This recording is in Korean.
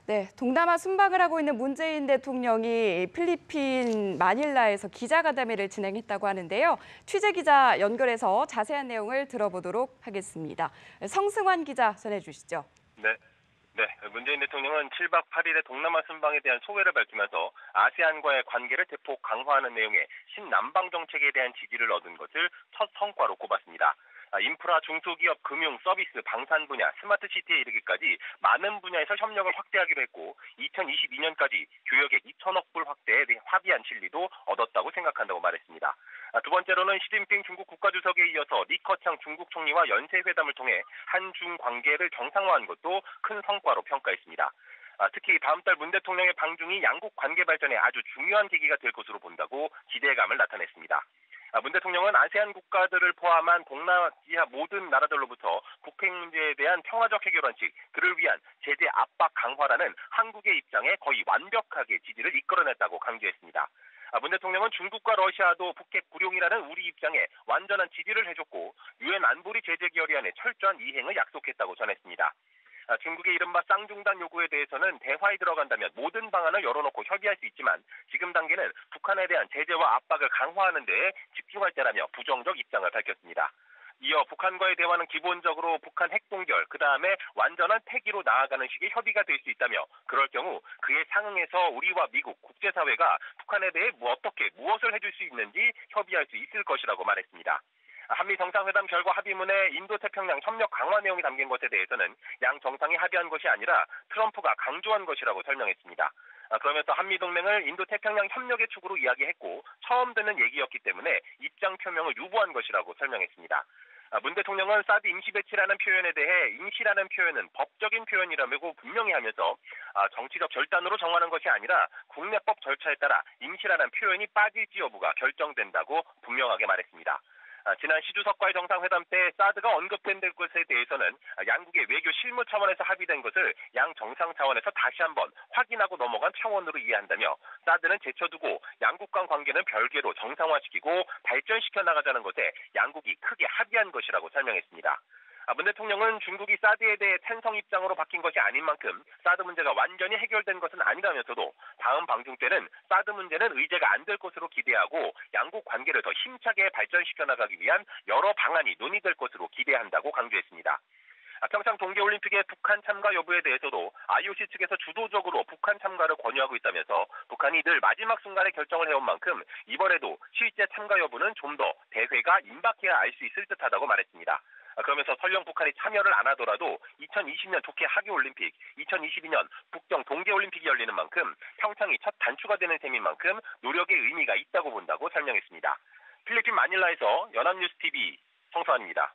네, 동남아 순방을 하고 있는 문재인 대통령이 필리핀 마닐라에서 기자간담회를 진행했다고 하는데요. 취재기자 연결해서 자세한 내용을 들어보도록 하겠습니다. 성승환 기자 전해주시죠. 네. 문재인 대통령은 7박 8일의 동남아 순방에 대한 소회를 밝히면서 아세안과의 관계를 대폭 강화하는 내용의 신남방 정책에 대한 지지를 얻은 것을 첫 성과로 꼽았습니다. 인프라, 중소기업, 금융, 서비스, 방산 분야, 스마트시티에 이르기까지 많은 분야에서 협력을 확대하기로 했고 2022년까지 교역액 2천억 불 확대에 합의한 실리도 얻었다고 생각한다고 말했습니다. 두 번째로는 시진핑 중국 국가주석에 이어서 리커창 중국 총리와 연쇄회담을 통해 한중 관계를 정상화한 것도 큰 성과로 평가했습니다. 특히 다음 달 문 대통령의 방중이 양국 관계 발전에 아주 중요한 계기가 될 것으로 본다고 기대감을 나타냈습니다. 문 대통령은 아세안 국가들을 포함한 동남아시아 모든 나라들로부터 북핵 문제에 대한 평화적 해결 원칙, 그를 위한 제재 압박 강화라는 한국의 입장에 거의 완벽하게 지지를 이끌어냈다고 강조했습니다. 문 대통령은 중국과 러시아도 북핵 불용이라는 우리 입장에 완전한 지지를 해줬고 유엔 안보리 제재결의안의 철저한 이행을 약속했다고 전했습니다. 중국의 이른바 쌍중단 요구에 대해서는 대화에 들어간다면 모든 방안을 열어놓고 협의할 수 있지만 지금 단계는 북한에 대한 제재와 압박을 강화하는 데에 집중할 때라며 부정적 입장을 밝혔습니다. 이어 북한과의 대화는 기본적으로 북한 핵동결, 그다음에 완전한 폐기로 나아가는 식의 협의가 될 수 있다며 그럴 경우 그에 상응해서 우리와 미국, 국제사회가 북한에 대해 어떻게 무엇을 해줄 수 있는지 협의할 수 있을 것이라고 말했습니다. 한미 정상회담 결과 합의문에 인도태평양 협력 강화 내용이 담긴 것에 대해서는 양 정상이 합의한 것이 아니라 트럼프가 강조한 것이라고 설명했습니다. 그러면서 한미동맹을 인도태평양 협력의 축으로 이야기했고 처음 듣는 얘기였기 때문에 입장 표명을 유보한 것이라고 설명했습니다. 문 대통령은 사드 임시배치라는 표현에 대해 임시라는 표현은 법적인 표현이라고 분명히 하면서 정치적 결단으로 정하는 것이 아니라 국내법 절차에 따라 임시라는 표현이 빠질지 여부가 결정된다고 분명하게 말했습니다. 지난 시주석과의 정상회담 때 사드가 언급된 것에 대해서는 양국의 외교 실무 차원에서 합의된 것을 양 정상 차원에서 다시 한번 확인하고 넘어간 차원으로 이해한다며 사드는 제쳐두고 양국 간 관계는 별개로 정상화시키고 발전시켜 나가자는 것에 양국이 크게 합의한 것이라고 설명했습니다. 문 대통령은 중국이 사드에 대해 찬성 입장으로 바뀐 것이 아닌 만큼 사드 문제가 완전히 해결된 것은 아니라면서도 다음 방중 때는 사드 문제는 의제가 안 될 것으로 기대하고 양국 관계를 더 힘차게 발전시켜 나가기 위한 여러 방안이 논의될 것으로 기대한다고 강조했습니다. 평창 동계올림픽의 북한 참가 여부에 대해서도 IOC 측에서 주도적으로 북한 참가를 권유하고 있다면서 북한이 늘 마지막 순간에 결정을 해온 만큼 이번에도 실제 참가 여부는 좀 더 대회가 임박해야 알 수 있을 듯하다고 말했습니다. 그러면서 설령 북한이 참여를 안 하더라도 2020년 도쿄 하계올림픽, 2022년 북경 동계올림픽이 열리는 만큼 평창이 첫 단추가 되는 셈인 만큼 노력의 의미가 있다고 본다고 설명했습니다. 필리핀 마닐라에서 연합뉴스TV 성수환입니다.